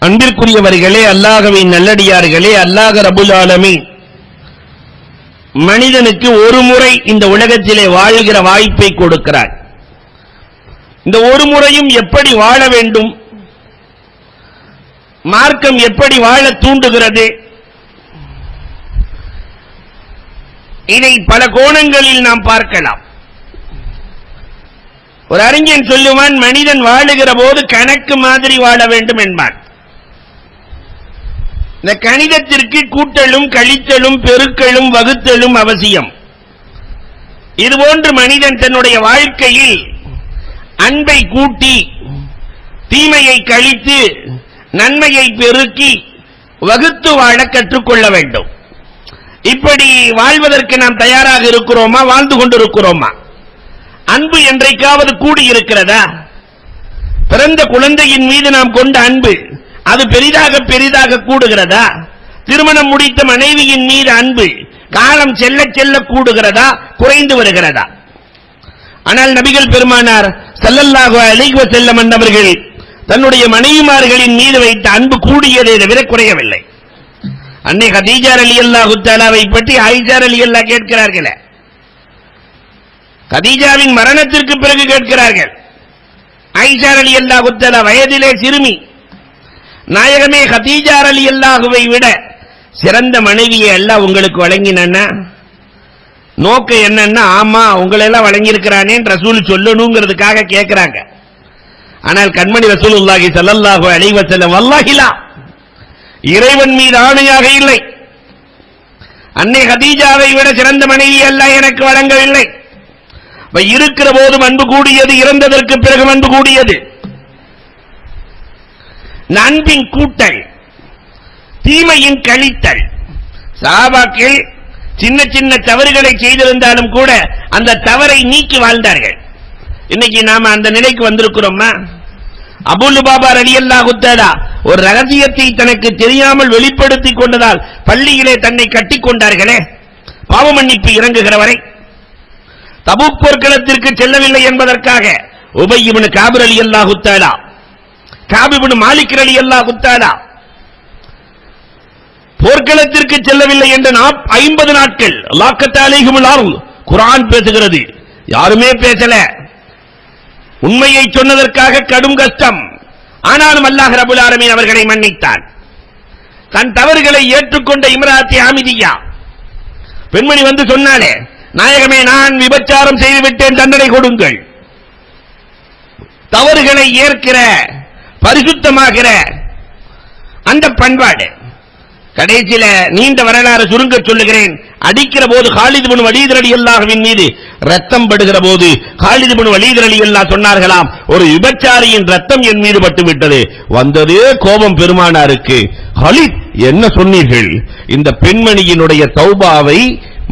அன்பிற்குரியவர்களே, அல்லாஹ்வின் நல்லடியார்களே, அல்லாஹ் ரப்புல் ஆலமீன் மனிதனுக்கு ஒரு முறை இந்த உலகத்திலே வாழ்கிற வாய்ப்பை கொடுக்கிறார். இந்த ஒரு முறையும் எப்படி வாழ வேண்டும், மார்க்கம் எப்படி வாழ தூண்டுகிறது, இதை பல கோணங்களில் நாம் பார்க்கலாம். ஒரு அறிஞன் சொல்லுவான், மனிதன் வாழுகிற போது கணக்கு மாதிரி வாழ வேண்டும் என்பான். இந்த கணிதத்திற்கு கூட்டலும் கழித்தலும் பெருக்கலும் வகுத்தலும் அவசியம். இதுபோன்று மனிதன் தன்னுடைய வாழ்க்கையில் அன்பை கூட்டி தீமையை கழித்து நன்மையை பெருக்கி வகுத்து வாழ கற்றுக்கொள்ள வேண்டும். இப்படி வாழ்வதற்கு நாம் தயாராக இருக்கிறோமா, வாழ்ந்து கொண்டிருக்கிறோமா? அன்பு என்றைக்காவது கூடியிருக்கிறதா? பிறந்த குழந்தையின் மீது நாம் கொண்ட அன்பு அது பெரிதாக பெரிதாக கூடுகிறதா? திருமணம் முடித்த மனைவியின் மீது அன்பு காலம் செல்ல செல்ல கூடுகிறதா, குறைந்து வருகிறதா? ஆனால் நபிகள் பெருமானார் ஸல்லல்லாஹு அலைஹி வஸல்லம் அவர்கள் தன்னுடைய மனைவிமார்களின் மீது வைத்த அன்பு கூடியதை தவிர குறையவில்லை. அன்னை கதீஜா ரலியல்லாஹு தஆலாவை பற்றி ஆயிஷா ரலியல்லாஹு கேட்கிறார்களே, கதீஜாவின் மரணத்திற்கு பிறகு கேட்கிறார்கள். ஆயிஷா ரலியல்லாஹு தஆலா வயதிலே சிறுமி, நாயகமே கதீஜா ரலியல்லாஹுவை விட சிறந்த மனைவியை அல்லாஹ் உங்களுக்கு வழங்கினா நோக்கம் என்னன்னா, ஆமா உங்களை எல்லாம் வழங்கி இருக்கிறானே ரசூல் சொல்லணுங்கிறதுக்காக கேட்கிறாங்க. ஆனால் கண்மணி ரசூலுல்லாஹி ஸல்லல்லாஹு அலைஹி வஸல்லம் வல்லாஹிலா, இறைவன் மீது ஆணையாக இல்லை, அன்னை கதீஜாவை விட சிறந்த மனைவி அல்லாஹ் எனக்கு வழங்கவில்லை. இருக்கிற போதும் அன்பு கூடியது, இறந்ததற்கு பிறகு அன்பு கூடியது. அன்பின் கூட்டல், தீமையின் கழித்தல். சஹாபாக்கள் சின்ன சின்ன தவறுகளை செய்திருந்தாலும் கூட அந்த தவறை நீக்கி வாழ்ந்தார்கள். இன்னைக்கு நாம அந்த நிலைக்கு வந்திருக்கிறோமா? அபூ லுபாபா ரலியல்லாஹு தஆலா ஒரு ரகசியத்தை தனக்கு தெரியாமல் வெளிப்படுத்திக் கொண்டதால் பள்ளியிலே தன்னை கட்டிக் கொண்டார்களே, பாவ மன்னிப்பு இறங்குகிற வரை. தபூக் போர்க்களத்திற்கு செல்லவில்லை என்பதற்காக உபய் இப்னு காப் ரலியல்லாஹு தஆலா, காப் இப்னு மாலிக் ரலியல்லாஹு தஆலா போர்க்களத்திற்கு செல்லவில்லை என்ற 50 நாட்கள் லாக்கத் அலைஹிமுல் அர்ள் குர்ஆன் பேசுகிறது, யாருமே பேசல. உண்மையை சொன்னதற்காக கடும் கஷ்டம். ஆனாலும் அல்லாஹ் ரப்பல் ஆலமீன் அவர்களை மன்னித்தான். தன் தவறுகளை ஏற்றுக்கொண்ட இம்ராத்தி ஆமிதியா பெண்மணி வந்து சொன்னாலே, நாயகமே நான் விபச்சாரம் செய்துவிட்டேன், தண்டனை கொடுங்கள். தவறுகளை ஏற்கிற பரிசுத்தமாகிற அந்த பண்பாடு. கடைசியில நீண்ட வரலாறு சுருங்க சொல்லுகிறேன். அடிக்கிற போது காலித் இப்னு வலீத் ரலியல்லாஹுவின் மீது ரத்தம் படுகிற போது காலித் இப்னு வலீத் ரலியல்லாஹு சொன்னார்களாம், ஒரு விபச்சாரியின் ரத்தம் என் மீது பட்டு விட்டது. வந்ததே கோபம் பெருமானாருக்கு. காலித் என்ன சொன்னீர்கள்? இந்த பெண்மணியினுடைய தௌபாவை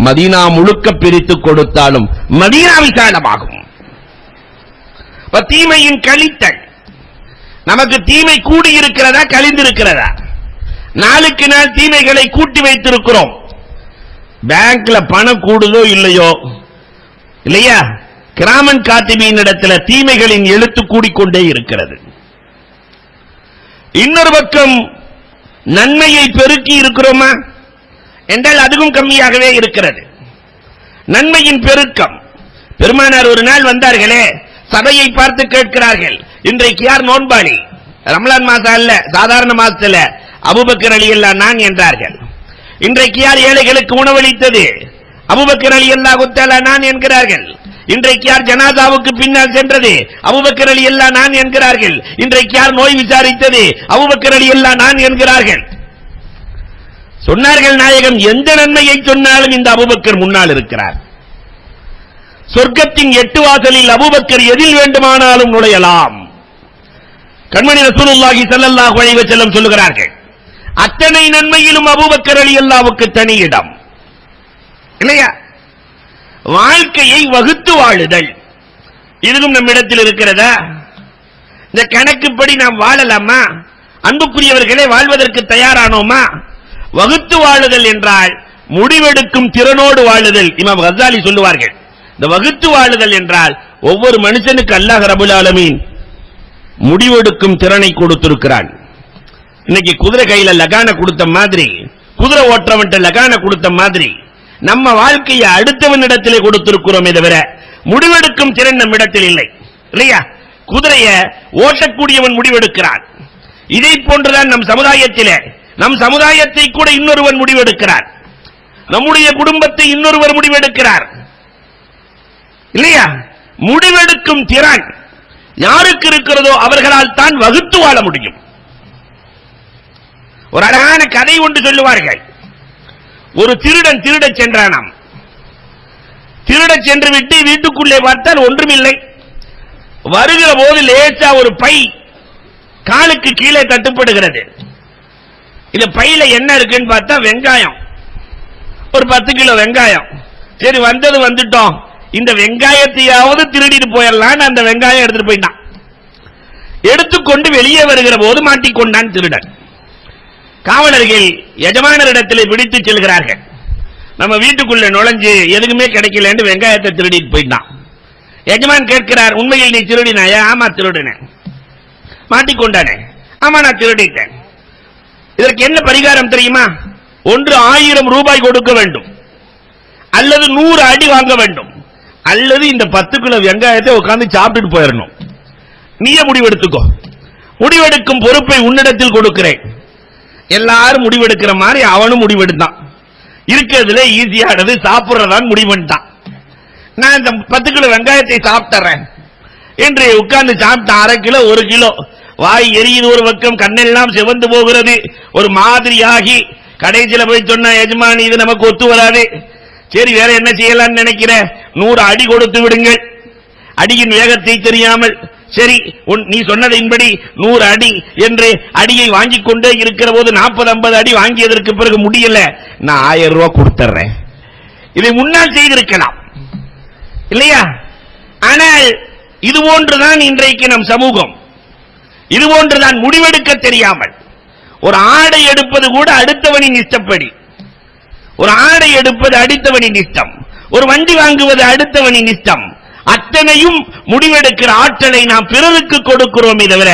மதீனா முழுக்க பிரித்து கொடுத்தாலும் மதீனா விசாலமாகும். தீமையின் கழித்தல். நமக்கு தீமை கூடியிருக்கிறதா, கழிந்திருக்கிறதா? நாளுக்கு நாள் தீமைகளை கூட்டி வைத்திருக்கிறோம். பேங்க்ல பணம் கூடுதோ இல்லையோ, இல்லையா? கிராமன் காத்திபியின் இடத்துல தீமைகளின் எழுத்து கூடிக்கொண்டே இருக்கிறது. இன்னொரு பக்கம் நன்மையை பெருக்கி இருக்கிறோமா என்றால் அதுவும் கம்மியாகவே இருக்கிறது. நன்மையின் பெருக்கம். பெருமானார் ஒரு நாள் வந்தார்களே, சபையை பார்த்து கேட்கிறார்கள், இன்றைக்கு யார் நோன்பாளி? ரமலான் மாசம் அல்ல, சாதாரண மாசத்துல. அபூபக்கர் ரலியல்லாஹு நான் என்றார்கள். இன்றைக்கு யார் ஏழைகளுக்கு உணவளித்தது? அபூபக்கர் ரலியல்லாஹு தஆலா நான் என்கிறார்கள். இன்றைக்கு யார் ஜனாதாவுக்கு பின்னால் சென்றது? அபூபக்கர் ரலியல்லாஹு நான் என்கிறார்கள். இன்றைக்கு யார் நோய் விசாரித்தது? அபூபக்கர் ரலியல்லாஹு நான் என்கிறார்கள். சொன்னார்கள், நாயகம் எந்த நன்மையை சொன்னாலும் இந்த அபூபக்கர் முன்னால் இருக்கிறார். சொர்க்கத்தின் 8 வாசலில் அபூபக்கர் எதில் வேண்டுமானாலும் நுழையலாம். கண்மணி ரசூலுல்லாஹி ஸல்லல்லாஹு அலைஹி வஸல்லம் சொல்லுகிறார்கள், அத்தனை நன்மையிலும் அபூபக்கர் ரலியல்லாஹுவுக்கு தனி இடம். இல்லையா? வாழ்க்கையை வகுத்து வாழுதல் இதுவும் நம்மிடத்தில் இருக்கிறதா? இந்த கணக்குப்படி நாம் வாழலாமா? அன்புக்குரியவர்களே, வாழ்வதற்கு தயாரானோமா? வகுத்து வாழுதல் என்றால் முடிவெடுக்கும் திறனோடு வாழுதல். இமாம் கஸாலி சொல்லுவார்கள், இந்த வகுத்து வாழுதல் என்றால் ஒவ்வொரு மனுஷனுக்கு அல்லாஹ் ரப்பல் ஆலமீன் முடிவெடுக்கும் திறனை கொடுத்திருக்கிறான். இன்னைக்கு குதிரை கையில லகான கொடுத்த மாதிரி, குதிரை ஓட்டுறவன்ட்ட லகான கொடுத்த மாதிரி நம்ம வாழ்க்கையை அடுத்தவனிடத்திலே கொடுத்திருக்கிறோமே தவிர முடிவெடுக்கும் திறன் நம் இடத்தில் இல்லை. இல்லையா? குதிரைய ஓட்டக்கூடியவன் முடிவெடுக்கிறான். இதை போன்றுதான் நம் சமுதாயத்திலே, நம் சமுதாயத்தை கூட இன்னொருவன் முடிவெடுக்கிறார், நம்முடைய குடும்பத்தை இன்னொருவர் முடிவெடுக்கிறார். இல்லையா? முடிவெடுக்கும் திறன் யாருக்கு இருக்கிறதோ அவர்களால் தான் வகுத்து வாழ முடியும். ஒரு அழகான கதை ஒன்று சொல்லுவார்கள். ஒரு திருடன் திருடச் சென்றானாம். திருடச் சென்று விட்டு வீட்டுக்குள்ளே பார்த்தால் ஒன்றுமில்லை. வருகிற போது லேசா ஒரு பை காலுக்கு கீழே தட்டுப்படுகிறது. இந்த பையில என்ன இருக்குன்னு பார்த்தா வெங்காயம், ஒரு 10 கிலோ வெங்காயம். சரி, வந்தது வந்துட்டோம், இந்த வெங்காயத்தையாவது திருடிட்டு போயிடலாம். அந்த வெங்காயம் எடுத்துட்டு போயிட்டான். எடுத்துக்கொண்டு வெளியே வருகிற போது மாட்டிக்கொண்டான் திருடன். காவலர்கள் எஜமானரிடத்திலே பிடித்து செல்கிறார்கள். நம்ம வீட்டுக்குள்ள நுழைஞ்சு எதுக்குமே கிடைக்கல வெங்காயத்தை திருடிட்டு போயிட்டான். எஜமான் கேட்கிறார், உண்மையில் நீ திருடினாயா? ஆமா திருடினேன். மாட்டிக்கொண்டானே? ஆமா நான் திருடிட்டேன். இதற்கு என்ன பரிகாரம் தெரியுமா? ஒன்று 1000 ரூபாய் கொடுக்க வேண்டும், அல்லது 100 அடி வாங்க வேண்டும், அல்லது இந்த 10 கிலோ வெங்காயத்தை உட்கார்ந்து சாப்பிட்டு போயிடணும். நீயே முடிவெடுத்துக்கோ. முடிவெடுக்கும் பொறுப்பை உன்னிடத்தில் கொடுக்கிறேன். எல்லாரும் முடிவெடுக்கிற மாதிரி அவனும் முடிவெடுத்தான். இருக்கிறதுல ஈஸியானது சாப்பிடுறதான் முடிவெடுத்தான். நான் இந்த 10 கிலோ வெங்காயத்தை சாப்பிட்டுறேன் என்று உட்கார்ந்து சாப்பிட்ட 1/2 கிலோ 1 கிலோ. வாய் எரியுது ஒரு பக்கம், கண்ணெல்லாம் சிவந்து போகிறது, ஒரு மாதிரியாகி கடைசியில் போய் சொன்ன, எஜமானி இது நமக்கு ஒத்து வராது, சரி வேற என்ன செய்யலாம்னு நினைக்கிற, 100 அடி கொடுத்து விடுங்கள். அடியின் வேகத்தை தெரியாமல் சரி நீ சொன்னதின்படி 100 அடி என்று அடியை வாங்கிக் கொண்டே இருக்கிற போது 40-50 அடி வாங்கியதற்கு பிறகு முடியல, நான் 1000 ரூபாய் கொடுத்துறேன். இதை முன்னால் செய்திருக்கலாம் இல்லையா? ஆனால் இது போன்றுதான் இன்றைக்கு நம் சமூகம். இது போன்றுதான் முடிவெடுக்க தெரியாமல், ஒரு ஆடை எடுப்பது கூட அடுத்தவனின் இஷ்டப்படி, ஒரு ஆடை எடுப்பது அடுத்தவனின் இஷ்டம், ஒரு வண்டி வாங்குவது அடுத்தவனின் இஷ்டம், அத்தனையும் முடிவெடுக்கிற ஆற்றலை நாம் பிறருக்கு கொடுக்கிறோமே தவிர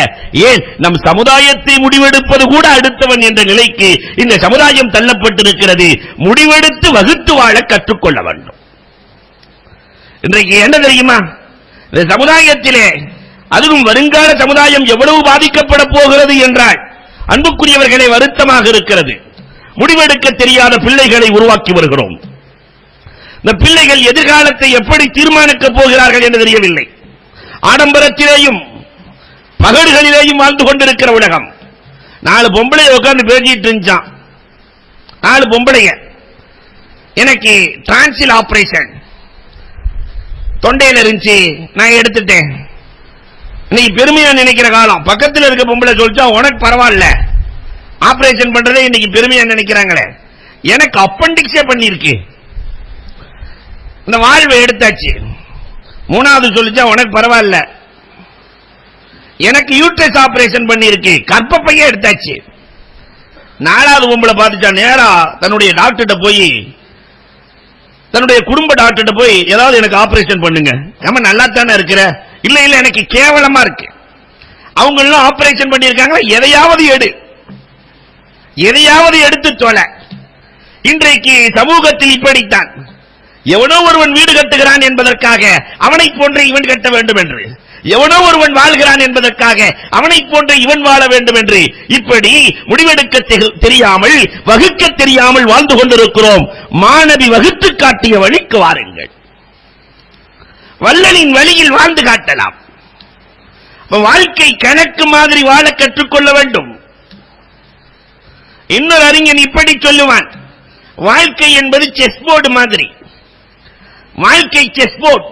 ஏன் நம் சமுதாயத்தை முடிவெடுப்பது கூட அடுத்தவன் என்ற நிலைக்கு இந்த சமுதாயம் தள்ளப்பட்டிருக்கிறது. முடிவெடுத்து வகுத்து வாழ கற்றுக்கொள்ள வேண்டும். இன்றைக்கு என்ன தெரியுமா? இந்த சமுதாயத்திலே, அதுவும் வருங்கால சமுதாயம் எவ்வளவு பாதிக்கப்பட போகிறது என்றால் அன்புக்குரியவர்களை வருத்தமாக இருக்கிறது. முடிவெடுக்க தெரியாத பிள்ளைகளை உருவாக்கி வருகிறோம். இந்த பிள்ளைகள் எதிர்காலத்தை எப்படி தீர்மானிக்கப் போகிறார்கள் என்று தெரியவில்லை. ஆடம்பரத்திலேயும் பகடுகளிலேயும் வாழ்ந்து கொண்டிருக்கிற உலகம். 4 பொம்பளை உட்கார்ந்து பேசிட்டு இருந்துச்சான். 4 பொம்பளைங்க, எனக்கு டிரான்சில் ஆபரேஷன் தொண்டையில் இருந்துச்சு, நான் எடுத்துட்டேன். நீ பெருமையா நினைக்கிற காலம். பக்கத்தில் இருக்க பொம்பளை சொல்லிச்சா, உனக்கு பரவாயில்ல, ஆபரேஷன் பண்றதே இன்னைக்கு பெருமையா நினைக்கிறாங்களே, எனக்கு அப்பண்டிக்ஸே பண்ணிருக்கு, இந்த வாழ்வை எடுத்தாச்சு. 3வது சொல்லிச்சா, உனக்கு பரவாயில்ல, எனக்கு யூட்ரஸ் ஆபரேஷன் பண்ணிருக்கு, கர்ப்பப்பையே எடுத்தாச்சு. 4வது பொம்பளை பார்த்துச்சா, நேரா தன்னுடைய டாக்டர்கிட்ட போய், தன்னுடைய குடும்ப டாக்டர்கிட்ட போய், ஏதாவது எனக்கு ஆபரேஷன் பண்ணுங்க. நம்ம நல்லா தானே இருக்கிற? இல்ல இல்ல எனக்கு கேவலமா இருக்கு. அவங்க எல்லாம் ஆபரேஷன் பண்ணிருக்காங்க, எதையாவது எடு, எதையாவது எடுத்து தொலை. இன்றைக்கு சமூகத்தில் இப்படித்தான். எவனோ ஒருவன் வீடு கட்டுகிறான் என்பதற்காக அவனை போன்ற இவன் கட்ட வேண்டும் என்று, எவனோ ஒருவன் வாழ்கிறான் என்பதற்காக அவனை போன்ற இவன் வாழ வேண்டும் என்று, இப்படி முடிவெடுக்க தெரியாமல், வகுக்க தெரியாமல் வாழ்ந்து கொண்டிருக்கிறோம். மாணவி வகுத்து காட்டிய வழிக்கு வாருங்கள். வள்ளலின் வழியில் வாழ்ந்து காட்டலாம். வாழ்க்கை கணக்கு மாதிரி வாழ கற்றுக்கொள்ள வேண்டும். இன்னொரு அறிஞன் இப்படி சொல்லுவான், வாழ்க்கை என்பது செஸ் போர்டு மாதிரி. வாழ்க்கை செஸ் போர்டு.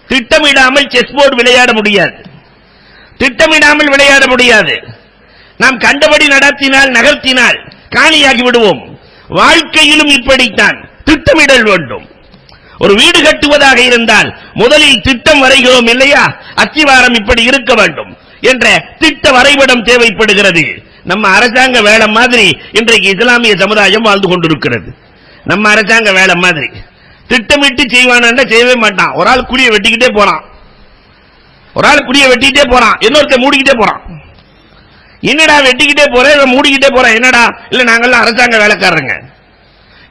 திட்டமிடாமல் செஸ் போர்டு விளையாட முடியாது. திட்டமிடாமல் விளையாட முடியாது. நாம் கண்டபடி நடத்தினால், நகர்த்தினால் காலியாகி விடுவோம். வாழ்க்கையிலும் இப்படித்தான், திட்டமிடல் வேண்டும். ஒரு வீடு கட்டுவதாக இருந்தால் முதலில் திட்டம் வரைகிறோம் இல்லையா? அஸ்திவாரம் இப்படி இருக்க வேண்டும் என்ற திட்ட வரைபடம் தேவைப்படுகிறது. நம்ம அரசாங்க வேலை மாதிரி இன்றைக்கு இஸ்லாமிய சமுதாயம் வாழ்ந்து கொண்டிருக்கிறது. நம்ம அரசாங்க வேலை மாதிரி திட்டமிட்டு செய்வானா? செய்யவே மாட்டான். ஒரு ஆள் குழியை வெட்டிக்கிட்டே போறான், ஒரு ஆள் குழியை வெட்டிக்கிட்டே போறான், இன்னொருத்த மூடிக்கிட்டே போறான். என்னடா வெட்டிக்கிட்டே போற மூடிக்கிட்டே போற என்னடா? இல்ல நாங்கெல்லாம் அரசாங்க வேலைக்காரங்க.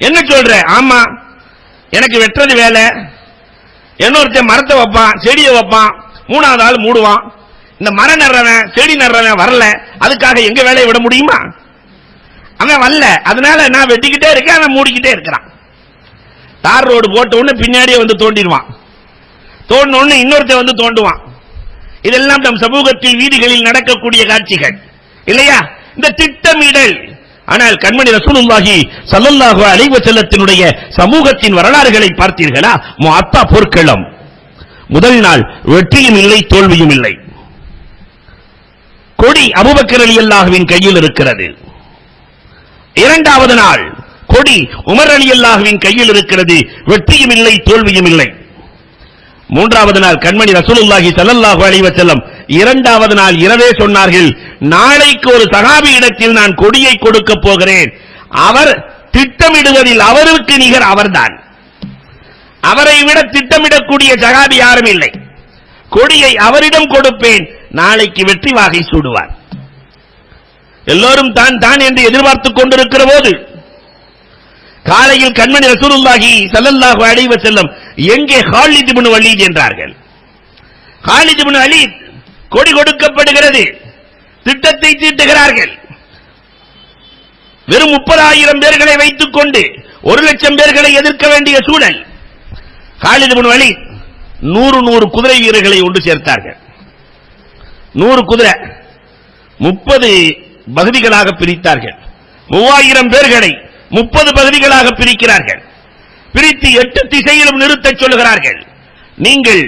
என்ன சொல்ற? ஆமா, எனக்கு வெட்டுறது வேலை. இன்னொருத்தன் மரத்தை வைப்பான், செடியை வைப்பான், மூணாவது ஆள் மூடுவான். இந்த மரம் நடுறவன் செடி நடுறவன் வரல, அதுக்காக எங்க வேலையை விட முடியுமா? அவன் வரல, அதனால நான் வெட்டிக்கிட்டே இருக்கேன், அவன் மூடிக்கிட்டே இருக்கிறான். தார் ரோடு போட்ட உடனே பின்னாடியே வந்து தோண்டிடுவான், தோண்டின உடனே இன்னொருத்தன் வந்து தோண்டுவான். இதெல்லாம் நம் சமூகத்தில் வீதிகளில் நடக்கக்கூடிய காட்சிகள் இல்லையா? இந்த திட்டமிடல். ஆனால் கண்மணி ரசூலுல்லாஹி ஸல்லல்லாஹு அலைஹி வஸல்லத்தினுடைய சமூகத்தின் வரலாறுகளை பார்த்தீர்களா? முஅத்தா போர்க்களம். முதல் நாள் வெற்றியும் இல்லை, தோல்வியும் இல்லை. கொடி அபூபக்கர் ரலியல்லாஹுவின் கையில் இருக்கிறது. இரண்டாவது நாள் கொடி உமர் ரலியல்லாஹுவின் கையில் இருக்கிறது, வெற்றியும் இல்லை, தோல்வியும் இல்லை. மூன்றாவது நாள் கண்மணி ரசூலுல்லாஹி ஸல்லல்லாஹு அலைஹி வஸல்லம் இரண்டாவது நாள் இரவே சொன்னார்கள், நாளைக்கு ஒரு சஹாபி இடத்தில் நான் கொடியை கொடுக்க போகிறேன். அவர் திட்டமிடுவதில் அவருக்கு நிகர் அவர்தான். அவரை விட திட்டமிடக்கூடிய சஹாபி யாரும் இல்லை. கொடியை அவரிடம் கொடுப்பேன், நாளைக்கு வெற்றி வாகை சூடுவார். எல்லோரும் தான் தான் என்று எதிர்பார்த்துக் கொண்டிருக்கிற போது காலையில் கண்மணி ரசூலுல்லாஹி ஸல்லல்லாஹு அலைஹி வஸல்லம் எங்கே காலித் இப்னு வலீத் என்றார்கள். காலித் இப்னு வலீத் கொடி கொடுக்கப்படுகிறது, திட்டத்தை தீட்டுகிறார்கள். வெறும் 30,000 பேர்களை வைத்துக் கொண்டு 1,00,000 பேர்களை எதிர்க்க வேண்டிய சூழல். காலித் இப்னு வலீத் 100 குதிரை வீரர்களை ஒன்று சேர்த்தார்கள். 100 குதிரை 30 பகுதிகளாக பிரித்தார்கள். 3000 பேர்களை 30 பகுதிகளாக பிரிக்கிறார்கள். பிரித்து 8 திசையிலும் நிறுத்தச் சொல்லுகிறார்கள். நீங்கள்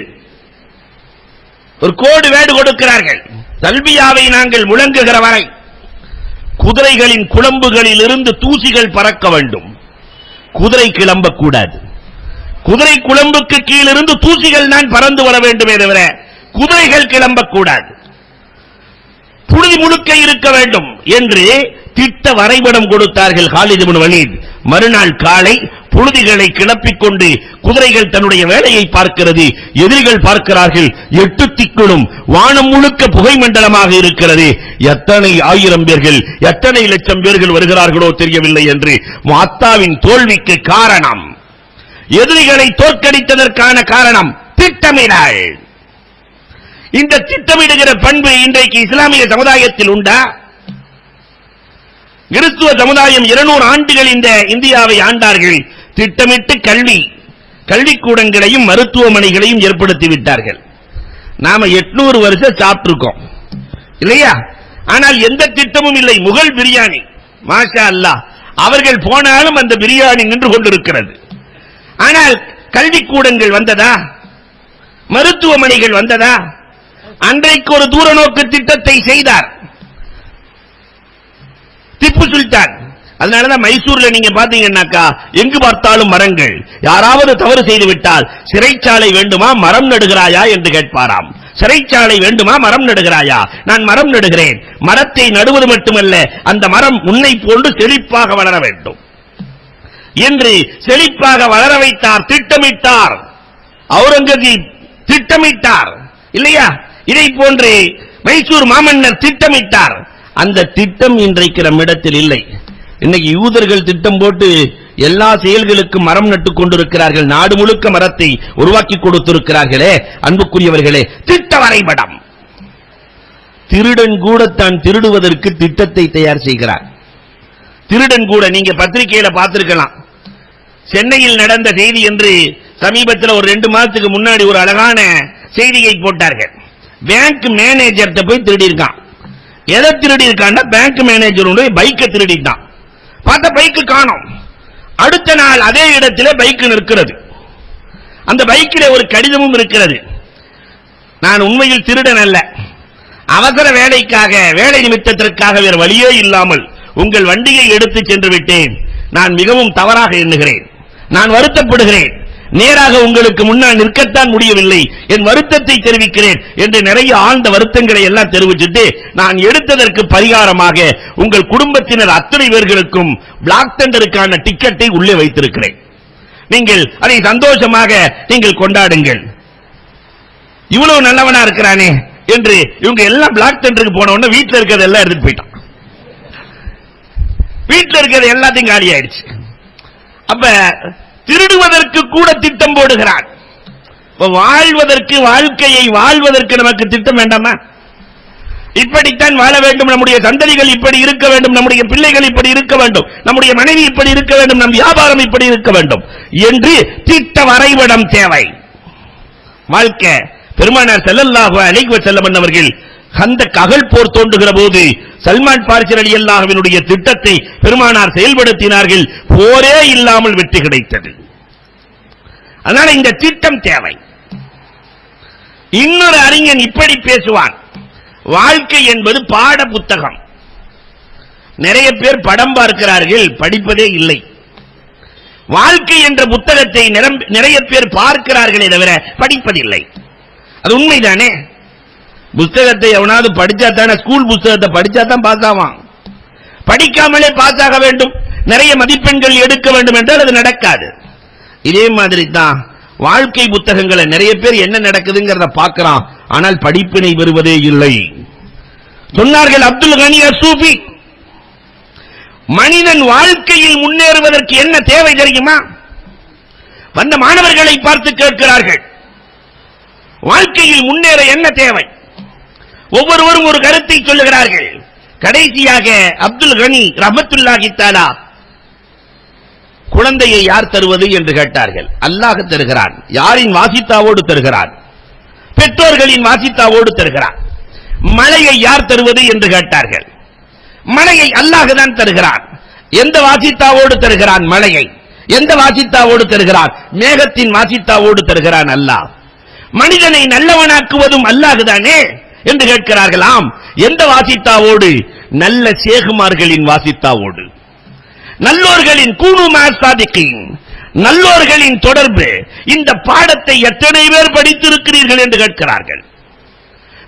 ஒரு கோடு வேடு கொடுக்கிறார்கள். தல்பியாவை நாங்கள் முழங்குகிற வரை குதிரைகளின் குளம்புகளில் இருந்து தூசிகள் பறக்க வேண்டும். குதிரை கிளம்பக்கூடாது. குதிரை குளம்புக்கு கீழிருந்து தூசிகள் தான் பறந்து வர வேண்டுமே தவிர குதிரைகள் கிளம்பக்கூடாது. புழுதி முழுக்க இருக்க வேண்டும் என்று திட்ட வரைபடம் கொடுத்தார்கள் காலித் இப்னு வலீத். மறுநாள் காலை புழுதிகளை கிளப்பிக் கொண்டு குதிரைகள் தன்னுடைய வேலையை பார்க்கிறது. எதிரிகள் பார்க்கிறார்கள். 8 திக்குளும் வானம் முழுக்க புகை மண்டலமாக இருக்கிறது. எத்தனை 1000 பேர்கள், எத்தனை லட்சம் பேர்கள் வருகிறார்களோ தெரியவில்லை என்று முஅத்தாவின் தோல்விக்கு காரணம், எதிரிகளை தோற்கடித்ததற்கான காரணம் திட்டமிடல். இந்த திட்டமிடுகிற பண்பு இன்றைக்கு இஸ்லாமிய சமுதாயத்தில் உண்டா? கிறிஸ்துவ சமுதாயம் 200 ஆண்டுகள் இந்த இந்தியாவை ஆண்டார்கள். திட்டமிட்டு கல்விக்கூடங்களையும் மருத்துவமனைகளையும் ஏற்படுத்தி விட்டார்கள். நாம 800 வருஷம் சாப்பிட்டிருக்கோம் இல்லையா? ஆனால் எந்த திட்டமும் இல்லை. முகல் பிரியாணி, மாஷா அல்லாஹ், அவர்கள் போனாலும் அந்த பிரியாணி நின்று கொண்டிருக்கிறது. ஆனால் கல்விக்கூடங்கள் வந்ததா? மருத்துவமனைகள் வந்ததா? அன்றைக்கு ஒரு தூர நோக்கு திட்டத்தை செய்தார் திப்பு சுல்தான். அதனாலதான் மைசூர்ல நீங்க பாத்தீங்கன்னாக்கா எங்கு பார்த்தாலும் மரங்கள். யாராவது தவறு செய்து விட்டால் சிறைச்சாலை வேண்டுமா மரம் நடுகிறாயா என்று கேட்பாராம். சிறைச்சாலை வேண்டுமா மரம் நடுகிறாயா? நான் மரம் நடுகிறேன். மரத்தை நடுவது மட்டுமல்ல, அந்த மரம் உன்னை போன்று செழிப்பாக வளர வேண்டும் என்று செழிப்பாக வளர வைத்தார், திட்டமிட்டார். அவுரங்கசீப் திட்டமிட்டார் இல்லையா? இதை போன்று மைசூர் மாமன்னர் திட்டமிட்டார். அந்த திட்டம் இன்றைக்கு நம்மிடத்தில் இல்லை. இன்னைக்கு யூதர்கள் திட்டம் போட்டு எல்லா செயல்களுக்கும் மரம் நட்டுக் கொண்டிருக்கிறார்கள். நாடு முழுக்க மரத்தை உருவாக்கி கொடுத்திருக்கிறார்களே அன்புக்குரியவர்களே. திட்ட வரைபடம். திருடன் கூட தான் திருடுவதற்கு திட்டத்தை தயார் செய்கிறார். திருடன் கூட நீங்க பத்திரிகையில பார்த்திருக்கலாம். சென்னையில் நடந்த செய்தி என்று சமீபத்தில் ஒரு 2 மாதத்துக்கு முன்னாடி ஒரு அழகான செய்தியை போட்டார்கள். பேங்க் மேனேஜர்கிட்ட போய் திருடி இருக்கான். எதை திருடி இருக்கான்னா பேங்க் மேனேஜருடைய பைக்கை திருடிட்டான். பார்த்த பைக்கு காணோம். அடுத்த நாள் அதே இடத்திலே பைக் நிற்கிறது. அந்த பைக்கிலே ஒரு கடிதமும் இருக்கிறது. நான் உண்மையில் திருடன் அல்ல, அவசர வேலைக்காக, வேலை நிமித்தத்திற்காக வேறு வழியே இல்லாமல் உங்கள் வண்டியை எடுத்து சென்று விட்டேன். நான் மிகவும் தவறாக எண்ணுகிறேன். நான் வருத்தப்படுகிறேன். நேராக உங்களுக்கு முன்னால் நிற்கத்தான் முடியவில்லை. என் வருத்தத்தை தெரிவிக்கிறேன் என்று நிறைய ஆழ்ந்த வருத்தங்களை எல்லாம் தெரிவிச்சுட்டு நான் எடுத்ததற்கு பரிகாரமாக உங்கள் குடும்பத்தினர் அத்தனை பேர்களுக்கும் பிளாக் தண்டருக்கான டிக்கெட்டை உள்ளே வைத்திருக்கிறேன். நீங்கள் அதை சந்தோஷமாக நீங்கள் கொண்டாடுங்கள். இவ்வளவு நல்லவனா இருக்கிறானே, என்று இவங்க எல்லாம் பிளாக் தண்டருக்கு போன உடனே வீட்டில் இருக்கிறது எல்லாம் எடுத்துட்டு போயிட்டான். வீட்டில் இருக்கிறது எல்லாத்தையும் காலி ஆயிடுச்சு. அப்ப திருடுவதற்கு கூட திட்டம் போடுகிறான். வாழ்வதற்கு, வாழ்க்கையை வாழ்வதற்கு நமக்கு திட்டம் வேண்டாமா? இப்படித்தான் வாழ வேண்டும், நம்முடைய சந்ததிகள் இப்படி இருக்க வேண்டும், நம்முடைய பிள்ளைகள் இப்படி இருக்க வேண்டும், நம்முடைய மனைவி இப்படி இருக்க வேண்டும், நம் வியாபாரம் இப்படி இருக்க வேண்டும் என்று திட்ட வரைபடம் தேவை. வாழ்க்கை பெருமானார் ஸல்லல்லாஹு அலைஹி வஸல்லம் அவர்கள் கந்தக் அகழ் போர் தோன்றுகிற போது சல்மான் பார்சி ரலியல்லாஹு அன்ஹுவினுடைய திட்டத்தை பெருமானார் செயல்படுத்தினார்கள். போரே இல்லாமல் வெற்றி கிடைத்தது. அதனால இந்த திட்டம் தேவை. இன்னொரு அறிஞன் இப்படி பேசுவான், வாழ்க்கை என்பது பாட புத்தகம். நிறைய பேர் படம் பார்க்கிறார்கள், படிப்பதே இல்லை. வாழ்க்கை என்ற புத்தகத்தை நிறைய பேர் பார்க்கிறார்களே தவிர படிப்பதில்லை. அது உண்மைதானே? புத்தகத்தை எவனாவது படிச்சா தானே, ஸ்கூல் புத்தகத்தை படிச்சா தான் பாஸ் ஆவான். படிக்காமலே பாஸ் ஆக வேண்டும், நிறைய மதிப்பெண்கள் எடுக்க வேண்டும் என்றால் அது நடக்காது. இதே மாதிரி தான் வாழ்க்கை புத்தகங்களை நிறைய பேர் என்ன நடக்குதுங்கிறத பார்க்கிறான், ஆனால் படிப்பினை பெறுவதே இல்லை. சொன்னார்கள் அப்துல் கனி அஸ்ஸூஃபி, மனிதன் வாழ்க்கையில் முன்னேறுவதற்கு என்ன தேவை தெரியுமா? வந்த மாணவர்களை பார்த்து கேட்கிறார்கள், வாழ்க்கையில் முன்னேற என்ன தேவை? ஒவ்வொருவரும் ஒரு கருத்தை சொல்லுகிறார்கள். கடைசியாக அப்துல் கனி ரஹ்மத்துல்லாஹி தஆலா, குழந்தையை யார் தருவது என்று கேட்டார்கள். அல்லாஹ் தருகிறான். யாரின் வாசித்தாவோடு தருகிறான்? பெற்றோர்களின் வாசித்தாவோடு தருகிறான். மழையை யார் தருவது என்று கேட்டார்கள். மழையை அல்லாஹ் தான் தருகிறான். எந்த வாசித்தாவோடு தருகிறான்? மழையை. எந்த வாசித்தாவோடு தருகிறான்? மேகத்தின் வாசித்தாவோடு தருகிறான் அல்லாஹ். மனிதனை நல்லவனாக்குவதும் அல்லாஹ் தானே என்று கேட்கிறார்கள். ஆம். எந்த வாசித்தாவோடு? நல்ல சேகுமார்களின் வாசித்தாவோடு, நல்லோர்களின் கூணுமா சாதிக்கின், நல்லோர்களின் தொடர்பு. இந்த பாடத்தை எத்தனை பேர் படித்திருக்கிறீர்கள் என்று கேட்கிறார்கள்.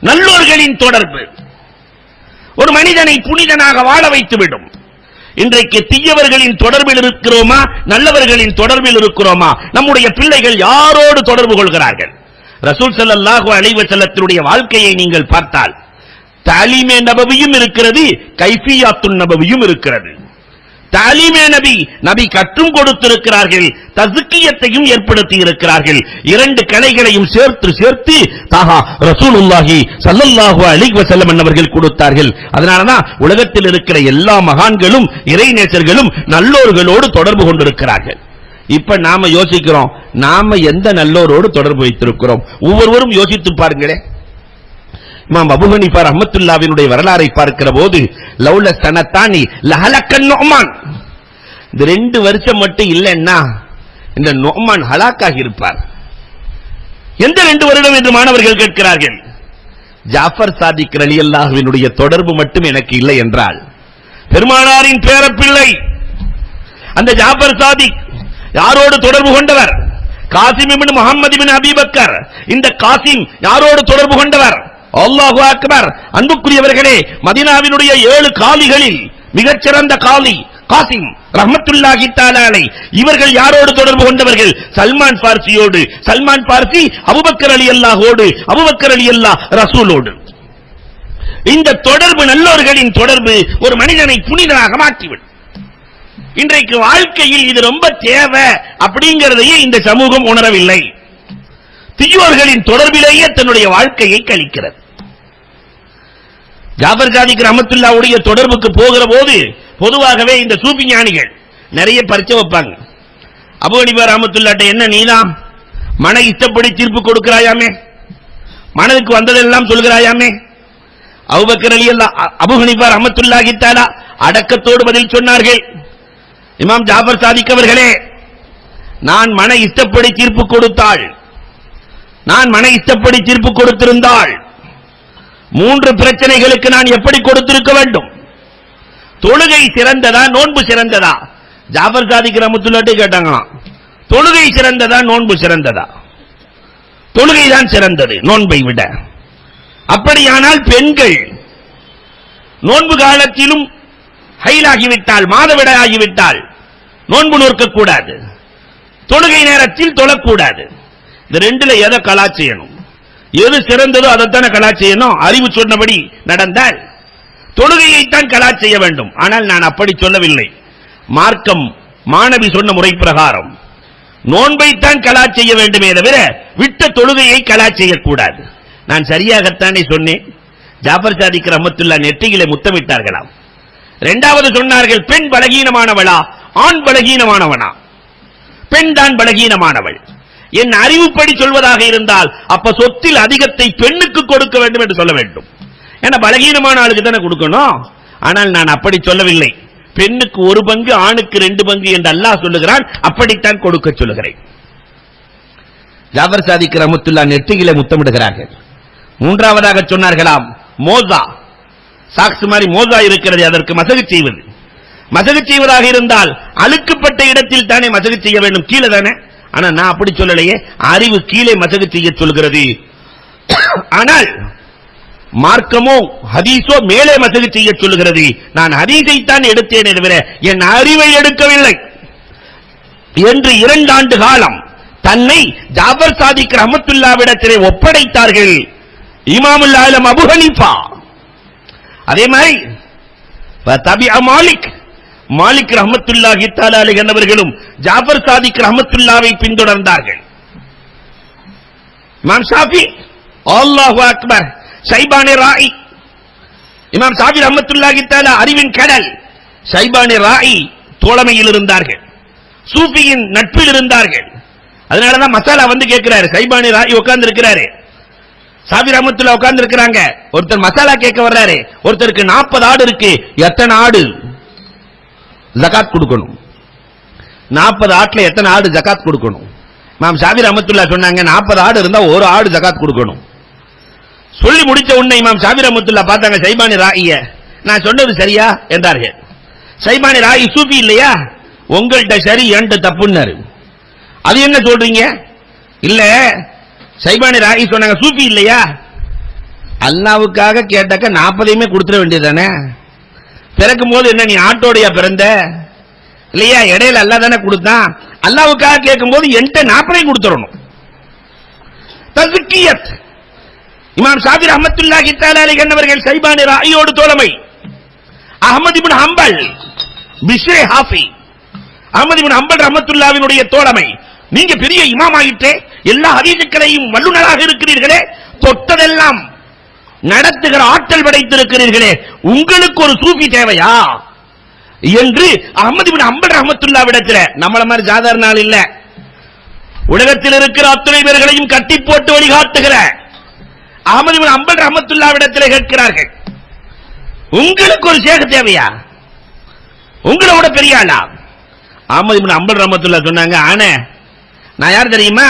நல்லோர்களின் தொடர்பு ஒரு மனிதனை புனிதனாக வாழ வைத்துவிடும். இன்றைக்கு தீயவர்களின் தொடர்பில் இருக்கிறோமா, நல்லவர்களின் தொடர்பில் இருக்கிறோமா? நம்முடைய பிள்ளைகள் யாரோடு தொடர்பு கொள்கிறார்கள்? ரசூல் ஸல்லல்லாஹு அலைஹி வஸல்லத்தினுடைய வாழ்க்கையை நீங்கள் பார்த்தால் தாலீமே நபவியும் இருக்கிறது, கைஃபியாத்துன் நபவியும் இருக்கிறது. தாலீமே நபி, நபி கற்றும் கொடுத்திருக்கிறார்கள், தஸ்கியத்தையும் ஏற்படுத்தி இருக்கிறார்கள். இரண்டு கலைகளையும் சேர்த்து சேர்த்து தாஹா ரசூலுல்லாஹி ஸல்லல்லாஹு அலைஹி வஸல்லம் அவர்கள் கொடுத்தார்கள். அதனாலதான் உலகத்தில் இருக்கிற எல்லா மகான்களும் இறைநேசர்களும் நல்லோர்களோடு தொடர்பு கொண்டிருக்கிறார்கள். இப்ப நாம யோசிக்கிறோம், நாம எந்த நல்லோரோடு தொடர்பு வைத்திருக்கிறோம்? ஒவ்வொருவரும் யோசித்து பாருங்களே. இமாம் அபூ ஹனீஃபா ரஹ்மத்துல்லாஹினுடைய வரலாறை பார்க்கிற போது லௌல சனத்தானி லஹலக்கன் நுஅமான், இந்த 2 வருஷம் மட்டும் இல்லைன்னா இந்த நுஅமான் ஹலாக்காகி இருப்பார். எந்த 2 வருடம் என்று மாணவர்கள் கேட்கிறார்கள். ஜாஃபர் சாதிக் ரலியல்லாஹுவினுடைய தொடர்பு மட்டும் எனக்கு இல்லை என்றால், பெருமானாரின் பேரப்பிள்ளை அந்த ஜாஃபர் சாதிக் யாரோடு தொடர்பு கொண்டவர்? காசிம் இப்னு முஹம்மது இப்னு அபீ பக்கர். இந்த காசிம் யாரோடு தொடர்பு கொண்டவர்? அல்லாஹு அக்பர். அன்புக்குரியவர்களே, மதீனாவினுடைய 7 காலிகளில் மிகச்சிறந்த காலி காசிம் ரஹ்மத்துல்லாஹி தஆலா அலைஹி. இவர்கள் யாரோடு தொடர்பு கொண்டவர்கள்? சல்மான் பார்சியோடு. சல்மான் பார்சி அபூபக்கர் ரலியல்லாஹோடு, அபூபக்கர் ரலியல்லாஹ் ரசூலோடு. இந்த தொடர்பு, நல்லோர்களின் தொடர்பு ஒரு மனிதனை புனிதனாக மாற்றிவிடும். இன்றைக்கு வாழ்க்கையில் இது ரொம்ப தேவை அப்படிங்கிறதையே இந்த சமூகம் உணரவில்லை. தீயோர்களின் தொடர்பிலேயே தன்னுடைய வாழ்க்கையை கழிக்கிறது. ஜாஃபர் சாதிக் ரஹ்மத்துல்லாஹுடைய தொடர்புக்கு போகிற போது பொதுவாகவே இந்த சூஃபி ஞானிகள் நிறைய பரிச்சை வைப்பாங்க. அபூ ஹனீஃபா ரஹ்மத்துல்லாஹி என்ன நீதான் மன இஷ்டப்படி தீர்ப்பு கொடுக்கிறாயாமே, மனதுக்கு வந்ததெல்லாம் சொல்கிறாயாமே. அபூபக்கர் ரலியல்லாஹு அபூ ஹனீஃபா ரஹ்மத்துல்லாஹி தஆலா அடக்கத்தோடு பதில் சொன்னார்கள். இமாம் ஜாஃபர் சாதிக் அவர்களே, நான் மன இஷ்டப்படி தீர்ப்பு கொடுத்தாள், நான் மன இஷ்டப்படி தீர்ப்பு கொடுத்திருந்தால் 3 பிரச்சனைகளுக்கு நான் எப்படி கொடுத்திருக்க வேண்டும்? தொழுகை சிறந்ததா, நோன்பு சிறந்ததா? ஜாஃபர் சாதிக் ரஹ்மத்துல்லாஹி கேட்டாங்களாம், தொழுகை சிறந்ததா, நோன்பு சிறந்ததா? தொழுகைதான் சிறந்தது நோன்பை விட. அப்படியானால் பெண்கள் நோன்பு காலத்திலும் ஹைலாகிவிட்டால், மாதவிடாகிவிட்டால் நோன்பு நோக்கக்கூடாது, தொழுகை நேரத்தில் தொழக்கூடாது. இந்த 2ல எதை கலா செய்யணும்? எது சிறந்ததோ அதைத்தான கலா செய்யணும். அறிவு சொன்னபடி நடந்தால் தொழுகையைத்தான் கலா செய்ய வேண்டும். ஆனால் நான் அப்படி சொல்லவில்லை. மார்க்கம் மாணவி சொன்ன முறை பிரகாரம் நோன்பைத்தான் கலா செய்ய வேண்டுமே தவிர விட்ட தொழுகையை கலா செய்யக்கூடாது. நான் சரியாகத்தானே சொன்னேன். ஜாபர் சாதிக் ரஹ்மத்துல்லாஹ் நெற்றியிலே முத்தமிட்டார்களாம். இரண்டாவது சொன்னார்கள், பெண் பலகீனமானவளா ஆண் பலகீனமானவனா? பெண் தான் பலகீனமானவள். என் அறிவுப்படி சொல்வதாக இருந்தால் அப்ப சொத்தில் அதிகத்தை பெண்ணுக்கு கொடுக்க வேண்டும் என்று சொல்ல வேண்டும். ஏன்னா பலகீனமான ஆளுக்கு தானே கொடுக்கணும். ஆனால் நான் அப்படி சொல்லவில்லை. பெண்ணுக்கு 1 பங்கு ஆணுக்கு 2 பங்கு என்று அல்லாஹ் சொல்லுகிறான். அப்படித்தான் கொடுக்க சொல்லுகிறேன். ஜாபர் சாதிக் ரஹ்மத்துல்லாஹ் நெற்றியிலே முத்தமிடுகிறார்கள். மூன்றாவதாக சொன்னார்களாம், மோசா சாக்ஸ் மாதிரி மோசா இருக்கிறது, அதற்கு மசகு செய்வது. மசகு செய்வதாக இருந்தால் அழுக்குப்பட்ட இடத்தில் தானே மசகு செய்ய வேண்டும், கீழே தானே. ஆனா நான் அப்படி சொல்லலையே, அறிவு கீழே மசகு செய்ய சொல்கிறது. ஆனால் மார்க்கமோ ஹதீஸோ மேலே மசகு செய்ய சொல்லுகிறது. நான் ஹதீஸை தான் எடுத்தேனே தவிர என் அறிவை எடுக்கவில்லை என்று 2 ஆண்டு காலம் தன்னை ஜாபர் சாதிக் ரஹ்மத்துல்லாஹ்விடத்திலே ஒப்படைத்தார்கள் இமாமுல் ஆலம் அபூ ஹனீஃபா. அதே மாதிரி மாலிக் ரஹ்மத்துல்லாஹி தஆலா அலைஹி என்பவர்களும் ஜாபர் சாதிக் ரஹ்மத்துல்லாஹ்வை பின்தொடர்ந்தார்கள். இமாம் ஷாஃபி, அல்லாஹு அக்பர், ஷைபானி ராயி, இமாம் ஷாஃபி ரஹ்மத்துல்லாஹி தஆலா அறிவின் கடல். ஷைபானி ராயி தோழமையில் இருந்தார்கள், சூஃபியின் நட்பில் இருந்தார்கள். அதனாலதான் மசாலா வந்து கேட்கிறாரு. ஷைபானி ராயி உட்கார்ந்து இருக்கிறாரு, ஷாஃபி ரஹ்மத்துல்லாஹ் உட்கார்ந்து இருக்கிறாங்க. ஒருத்தர் மசாலா கேட்க வர்றாரு. ஒருத்தருக்கு 40 ஆடு இருக்கு, எத்தனை ஆடு ஜகாத் கொடுக்கணும்? 40 ஆட்டுல எத்தனை ஆடு ஜகாத் கொடுக்கணும்? இமாம் ஷாஃபி ரஹ்மத்துல்லாஹ் சொன்னாங்க, 40 ஆடு இருந்தா 1 ஆடு ஜகாத் கொடுக்கணும். சொல்லி முடிச்ச உடனே இமாம் ஷாஃபி ரஹ்மத்துல்லாஹ் பார்த்தாங்க ஷைபானி ராயிய. நான் சொன்னது சரியா என்றார்கள். ஷைபானி ராயி சூஃபி இல்லையா? உங்கள்கிட்ட சரி என்கிட்ட தப்புன்னாரு. அது என்ன சொல்றீங்க? இல்ல ஷைபானி ராயி சொன்னாங்க சூஃபி இல்லையா? அல்லாவுக்காக கேட்டாக்க 40ஐயுமே கொடுத்துட வேண்டியதானே. பிறக்கும் போது என்ன நீ ஆட்டோடையா பிறந்த இல்லையா? இடையில அல்லா தானே கொடுத்தான். அல்லாவுக்காக கேட்கும் போது என்கிட்ட 40ஐயும் கொடுத்துடணும். தஸ்கியத். இமாம் ஷாஃபி ரஹ்மத்துல்லாஹி தஆலா அலைஹி என்பவர்கள் ஷைபானி ராயியோடு தோழமை. அஹ்மத் இப்னு ஹம்பல், பிஷ்ரே ஹாஃபி, அஹ்மத் இப்னு ஹம்பல் ரஹ்மத்துல்லாஹினுடைய தோழமை. நீங்க பெரிய இமாம் ஆயிட்டே, எல்லா ஹதீஸுக்களையும் வல்லுநராக இருக்கிறீர்களே, தொட்டதெல்லாம் நடத்துகிற ஆற்றல் படைத்திருக்கிறீர்களே, உங்களுக்கு ஒரு சூஃபி தேவையா என்று அஹ்மத் இப்னு ஹம்பல் ரஹ்மத்துல்லாஹ்விடத்தில், நம்மள மாதிரி சாதாரண ஆள் இல்ல, உலகத்தில் இருக்கிற அத்தனை பேர்களையும் கட்டி போட்டு வழிகாட்டுகிற அஹ்மத் இப்னு ஹம்பல் ரஹ்மத்துல்லாஹ்விடத்தில் கேட்கிறார்கள், உங்களுக்கு ஒரு ஷேக் தேவையா? உங்களோட பெரிய ஆளா? அஹ்மத் இப்னு ஹம்பல் ரஹ்மத்துல்லாஹ் சொன்னாங்க, ஆனே நான் யார் தெரியுமா?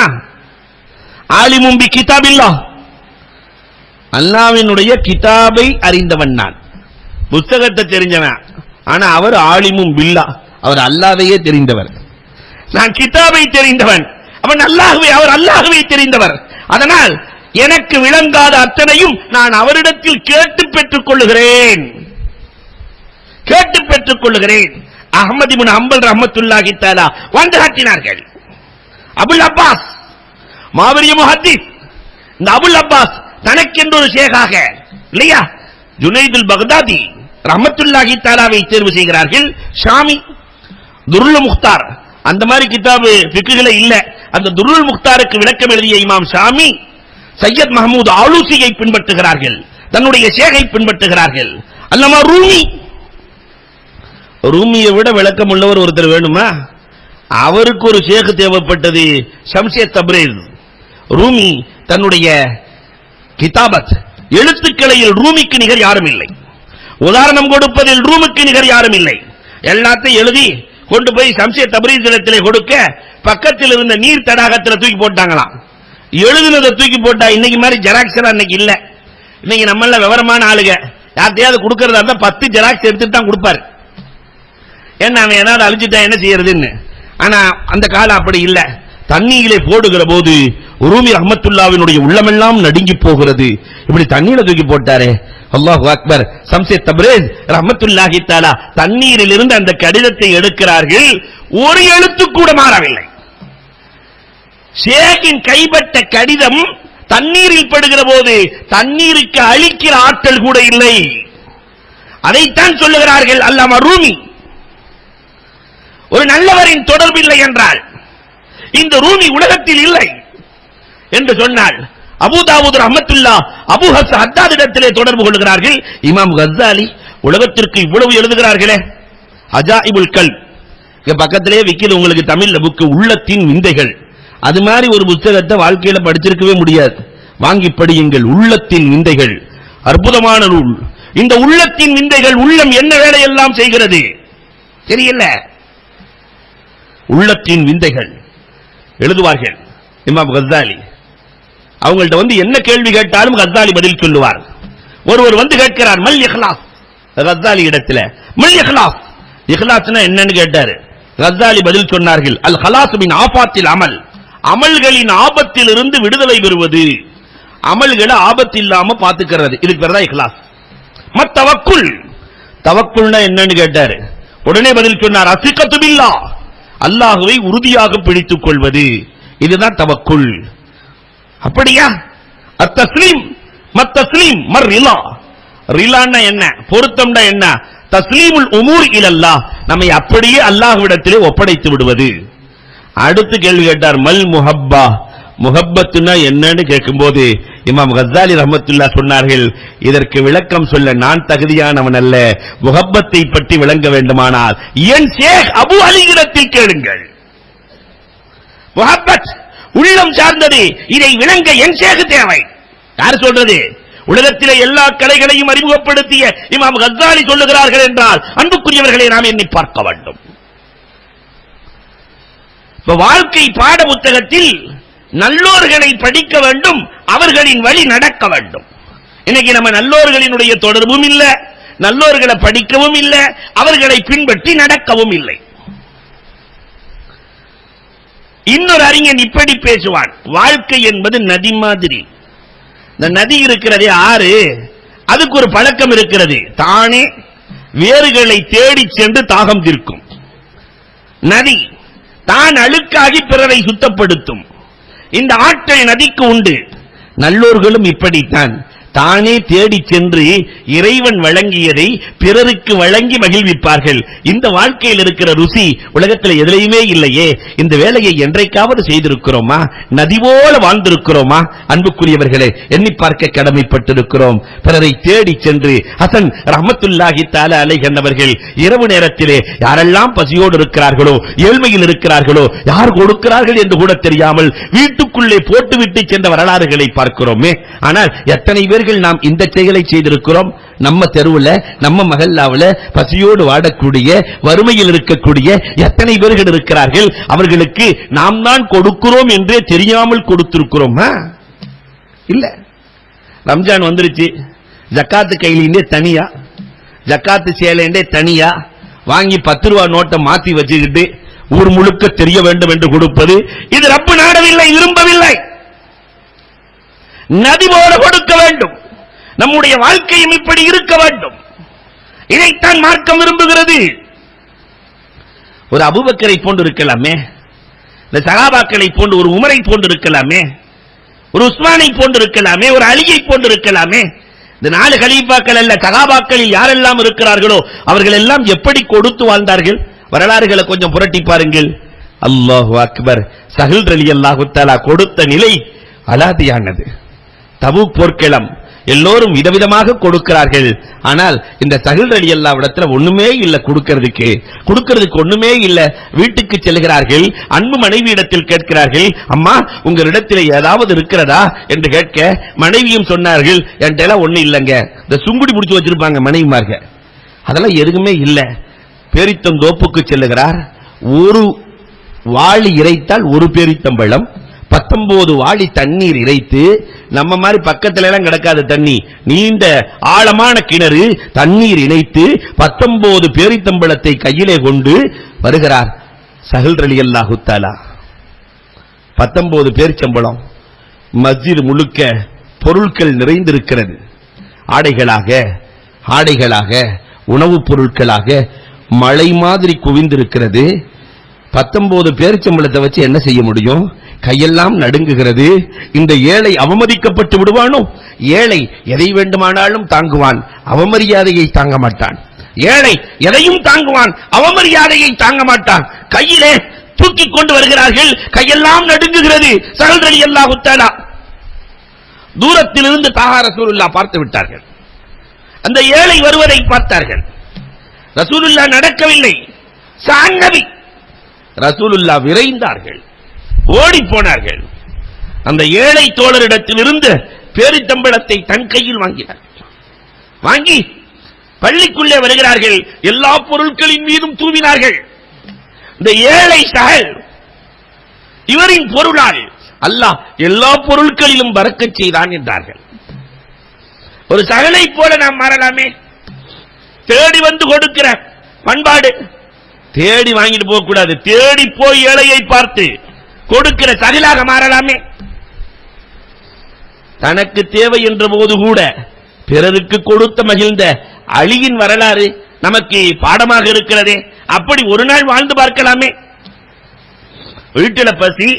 ஆலிமும் பி கிதாபில்லாஹ், அல்லாஹ்வினுடைய கிதாபை அறிந்தவன் நான். புத்தகத்தை தெரிஞ்சவன். ஆனா அவர் ஆலிமும் பில்லாஹ், அவர் அல்லாஹ்வையே தெரிந்தவர். நான் கிதாபை தெரிந்தவன், அவன் அல்லாஹ்வை, அவர் அல்லாஹ்வை தெரிந்தவர். அதனால் எனக்கு விளங்காத அத்தனையும் நான் அவரிடத்தில் கேட்டு பெற்றுக் கொள்ளுகிறேன், கேட்டு பெற்றுக் கொள்ளுகிறேன். அஹ்மத் இப்னு ஹம்பல் ரஹ்மத்துல்லாஹி தஆலா வந்து காட்டினார்கள். அபுல் அப்பாஸ் மாவரிய முஹத்திஸ், இந்த அபுல் அப்பாஸ் தனக்கென்று ஒரு ஷேகாக இல்லையா, ஜுனைதுல் பக்தாதி ரஹ்மத்துல்லாஹி தஆலாவை தேர்வு செய்கிறார்கள். ஷாமி துருல் முக்தார், அந்த மாதிரி கிதாபு ஃபிக்ஹ்ல இல்ல, அந்த துருல் முக்தாருக்கு விளக்கம் எழுதிய இமாம் ஷாமி சையத் மஹமூத் ஆலூசியை பின்பற்றுகிறார்கள், தன்னுடைய ஷேகை பின்பற்றுகிறார்கள். அல்லமா ரூமி, ரூமியை விட விளக்கம் உள்ளவர் ஒருத்தர் வேணுமா? அவருக்கு ஒரு ஷேக் தேவைப்பட்டது, ஷம்ஷே தப்ரீஸ். ரூமி தன்னுடைய கிதாபத் எழுத்துக்களையில் ரூமிக்கு நிகர் யாரும் இல்லை, உதாரணம் கொடுப்பதில் ரூமுக்கு நிகர் யாரும் இல்லை. எல்லாத்தையும் எழுதி கொண்டு போய் ஷம்ஷே தப்ரீஸ் இடத்திலே கொடுக்க, பக்கத்தில் இருந்த நீர் தடாகத்தில் தூக்கி போட்டாங்களாம். எழுதுனதை தூக்கி போட்டா இன்னைக்கு மாதிரி ஜெராக்ஸ் எல்லாம் இன்னைக்கு இல்ல. இன்னைக்கு நம்மள விவரமான ஆளுங்க யார்த்தையாவது கொடுக்கறதா இருந்தா 10 ஜெராக்ஸ் எடுத்துட்டு தான் கொடுப்பாரு. ஏன்னா அவன் ஏதாவது அழிச்சிட்டா என்ன செய்யறதுன்னு. ஆனா அந்த காலம் அப்படி இல்ல. தண்ணீரிலே போடுகிற போது ரூமி ரஹ்மத்துல்லாஹ்வினுடைய உள்ளமெல்லாம் நடுங்கி போகிறது. இப்படி தண்ணீரை தூக்கி போட்டாரே, அல்லாஹு அக்பர். ஷம்ஷே தப்ரீஸ் ரஹ்மத்துல்லாஹி தஆலா தண்ணீரில் இருந்து அந்த கடிதத்தை எடுக்கிறார்கள், ஒரு எழுத்து கூட மாறவில்லை. ஷேக்கின் கைப்பட்ட கடிதம் தண்ணீரில் படுகிற போது தண்ணீருக்கு அழிக்கிற ஆற்றல் கூட இல்லை. அதைத்தான் சொல்லுகிறார்கள் அல்லாமா ரூமி. ஒரு நல்லவரின் தொடர்பு இல்லை என்றால் இந்த ரூமி உலகத்தில் இல்லை என்று சொன்னால் அபூதாவூத் ரஹ்மத்துல்லாஹ் அபூ ஹஃப்ஸ் ஹத்தாதிடத்திலே தொடர்பு கொள்கிறார்கள். இமாம் கஸ்ஸாலி உலகத்திற்கு இவ்வளவு எழுதுகிறார்களே, அஜாயிபுல் கல்ப். இங்க பக்கத்திலே விக்கிது உங்களுக்கு தமிழ்ல புக்கு உள்ளத்தின் விந்தைகள். அது மாதிரி ஒரு புத்தகத்தை வாழ்க்கையில படிச்சிருக்கவே முடியாது. வாங்கி படியுங்கள். உள்ளத்தின் விந்தைகள் அற்புதமான நூல். இந்த உள்ளத்தின் விந்தைகள் உள்ளம் என்ன வேலையெல்லாம் செய்கிறது தெரியல. உள்ளத்தின் விந்தைகள் எழுதுவார்கள் இமாம் கஸ்ஸாலி. அவங்கள்ட்ட என்ன கேள்வி கேட்டாலும் கஸ்ஸாலி பதில் சொல்லுவார். ஒருவர் வந்து கேட்கிறார் மல் இஹ்லாஸ், கஸ்ஸாலி இடத்துல மல் இஹ்லாஸ், இஹ்லாஸ்னா என்னன்னு கேட்டாரு. கஸ்ஸாலி பதில் சொன்னார்கள் அல் ஹலாஸ் மின் ஆபாத்தில் அமல், அமல்களின் ஆபத்தில் இருந்து விடுதலை பெறுவது, அமல்களை ஆபத்து இல்லாம பாத்துக்கிறது, இதுக்கு பேர் தான் இஹ்லாஸ். தவக்குல், தவக்குல்னா என்னன்னு கேட்டாரு. உடனே பதில் சொன்னார் அஸிகத்து பில்லாஹ், அல்லாஹ்வை உறுதியாக பிடித்துக் கொள்வது, இதுதான் தவக்குல். அப்படியா? அத்தஸ்லீம் மத்தஸ்லீம் மர் ரிலா, ரிலான்னா என்ன, பொருத்தம்னா என்ன, தஸ்லீமுல் உமூர் இலல்லாஹ், நம்மை அப்படியே அல்லாஹ்விடத்திலே ஒப்படைத்து விடுவது. அடுத்து கேள்வி கேட்டார் மல் முஹப்பா, முஹப்பத்துனா என்னன்னு கேட்கும்போது இமாம் கஸ்ஸாலி ரஹ்மத்துல்லாஹ் சொன்னார்கள் இதற்கு விளக்கம் சொல்ல நான் தகுதியானவன் அல்ல, முஹப்பத்தை பற்றி விளங்க வேண்டுமானால் என் ஷேக் அபு அலியிடத்தில் கேளுங்கள். முஹப்பத் உள்ளம் சார்ந்தது, இதை விளங்க என் ஷேக் தேவை. யார் சொல்றது? உலகத்திலே எல்லா கலைகளையும் அறிமுகப்படுத்திய இமாம் கஸ்ஸாலி சொல்லுகிறார்கள் என்றால் அன்புக்குரியவர்களை நாம் எண்ணி பார்க்க வேண்டும். வாழ்க்கை பாட புத்தகத்தில் நல்லோர்களை படிக்க வேண்டும், அவர்களின் வழி நடக்க வேண்டும். இன்னைக்கு நம்ம நல்லோர்களினுடைய தொடர்பும் இல்லை, நல்லோர்களை படிக்கவும் இல்லை, அவர்களை பின்பற்றி நடக்கவும் இல்லை. இன்னொரு அறிஞன் இப்படி பேசுவான், வாழ்க்கை என்பது நதி மாதிரி. இந்த நதி இருக்கிறதே ஆறு, அதுக்கு ஒரு பழக்கம் இருக்கிறது, தானே வேர்களை தேடி சென்று தாகம் தீர்க்கும். நதி தான் அழுக்காகி பிறரை சுத்தப்படுத்தும். இந்த ஆற்றல் நதிக்கு உண்டு. நல்லோர்களும் இப்படித்தான், தானே தேடி சென்று இறைவன் வழங்கியதை பிறருக்கு வழங்கி மகிழ்விப்பார்கள். இந்த வாழ்க்கையில் இருக்கிற ருசி உலகத்தில் எதிலையுமே இல்லையே. இந்த வேலையை என்றைக்காவது செய்திருக்கிறோமா? நதி போல வாழ்ந்திருக்கிறோமா? அன்புக்குரியவர்களே, எண்ணி பார்க்க கடமைப்பட்டிருக்கிறோம். பிறரை தேடி சென்று ஹசன் ரஹ்மத்துல்லாஹி தஆலா அலைஹி அவர்கள் இரவு நேரத்திலே யாரெல்லாம் பசியோடு இருக்கிறார்களோ, ஏழ்மையில் இருக்கிறார்களோ, யார் கொடுக்கிறார்கள் என்று கூட தெரியாமல் வீட்டுக்குள்ளே போட்டுவிட்டு சென்ற வரலாறுகளை பார்க்கிறோமே. ஆனால் எத்தனை பேர் நாம் இந்த செயலை செய்திருக்கிறோம்? நம்ம தெருவில், நம்ம மஹல்லாவில் பசியோடு வாடக்கூடிய, வறுமையில் இருக்கக்கூடிய எத்தனை பேர்கள் இருக்கிறார்கள்? அவர்களுக்கு நாம் தான் கொடுக்கிறோம் என்றே தெரியாமல் கொடுத்திருக்கிறோமா? இல்ல. ரம்ஜான் வந்துருச்சு, ஜக்காத்து கையிலே தனியா, ஜக்காத்து சேலைண்டே தனியா வாங்கி 10 ரூபாய் நோட்டை மாத்தி வச்சுக்கிட்டு ஊர் முழுக்க தெரிய வேண்டும் என்று கொடுப்பது, இது ரப்பு நாடவில்லை, விரும்பவில்லை. நதி போல கொடுக்க வேண்டும். நம்முடைய வாழ்க்கையும் இப்படி இருக்க வேண்டும். இதைத்தான் மார்க்கம் விரும்புகிறது. ஒரு அபூபக்கரை போன்று இருக்கலாமே, இந்த சஹாபாக்களை போன்று ஒரு உமரை போன்று இருக்கலாமே, ஒரு உஸ்மானை போன்று இருக்கலாமே, ஒரு அலியை போன்று இருக்கலாமே. இந்த 4 கலீஃபாக்கள் அல்ல, சஹாபாக்களில் யாரெல்லாம் இருக்கிறார்களோ அவர்கள் எல்லாம் எப்படி கொடுத்து வாழ்ந்தார்கள்? வரலாறுகளை கொஞ்சம் புரட்டி பாருங்கள். அல்லாஹு அக்பர். சஹல் ரலியல்லாஹு தஆலா கொடுத்த நிலை அலாதியானது. தபூக் போர்க்களம், எல்லோரும் விதவிதமாக கொடுக்கிறார்கள். ஆனால் இந்த சஹல் ரலியல்லாஹு இடத்துல ஒண்ணுமே இல்ல, கொடுக்கிறதுக்கு ஒண்ணுமே இல்ல. வீட்டுக்கு செல்கிறார்கள், அன்பு மனைவி இடத்தில் கேட்கிறார்கள், அம்மா உங்களிடத்தில் ஏதாவது இருக்கிறதா என்று கேட்க மனைவியும் சொன்னார்கள், என்கிட்ட ஒண்ணு இல்லங்க. இந்த சுங்குடி பிடிச்சு வச்சிருப்பாங்க மனைவிமார்கள், அதெல்லாம் எதுவுமே இல்ல. பேரித்தந்தோப்புக்கு செல்லுகிறார். ஒரு வாளி இறைத்தால் ஒரு பேரித்தம்பழம், 19 வாளி தண்ணீர் இறைத்து, நம்ம மாதிரி பக்கத்துல எல்லாம் கிடக்காத தண்ணி, நீண்ட ஆழமான கிணறு, தண்ணீர் இணைத்து 19 பேரித்தம்பழத்தை கையிலே கொண்டு வருகிறார் சஹல் ரலியல்லாஹு தஆலா. 19 பேரிச்சம்பழம். மஸ்ஜித் முழுக்க பொருட்கள் நிறைந்திருக்கிறது. ஆடைகளாக உணவுப் பொருட்களாக மழை மாதிரி குவிந்திருக்கிறது. 19 பேரிச்சம்பழத்தை வச்சு என்ன செய்ய முடியும்? கையெல்லாம் நடுங்குகிறது. இந்த ஏழை அவமதிக்கப்பட்டு விடுவானோ? ஏழை எதை வேண்டுமானாலும் தாங்குவான், அவமரியாதையை தாங்க மாட்டான். ஏழை எதையும் தாங்குவான், அவமரியாதையை தாங்க மாட்டான். கையிலே தூக்கி கொண்டு வருகிறார்கள், கையெல்லாம் நடுங்குகிறது. ஸஹல் ரலியல்லாஹு தஆலா தூரத்திலிருந்து தாஹா ரசூலுல்லாஹ் பார்த்து விட்டார்கள். அந்த ஏழை வருவதை பார்த்தார்கள். ரசூலுல்லாஹ் நடக்கவில்லை, ஸஅன் நபி. ரசூலுல்லாஹ் விரைந்தார்கள், ஓடி போனார்கள். அந்த ஏழை தோழரிடத்தில் இருந்து பேரித்தம்பழத்தை தன் கையில் வாங்கினார். வாங்கி பள்ளிக்குள்ளே வருகிறார்கள், எல்லா பொருட்களின் மீதும் தூவினார்கள். இந்த ஏழை ஸஹல், இவரின் பொருளால் அல்லாஹ் எல்லா பொருட்களிலும் பரக்கத் செய்தான் என்றார்கள். ஒரு ஸஹலை போல நாம் மாறலாமே. தேடி வந்து கொடுக்கிற பண்பாடு, தேடி வாங்கிட்டு போக கூடாது, தேடி போய் ஏழையை பார்த்து கொடுக்கிற ஸஹலாக மாறலாமே. தனக்கு தேவை என்ற போது கூட பிறருக்கு கொடுத்த மகிழ்ந்த அலியின் வரலாறு நமக்கு பாடமாக இருக்கிறதே. அப்படி ஒரு நாள் வாழ்ந்து பார்க்கலாமே. வீட்டில பசி,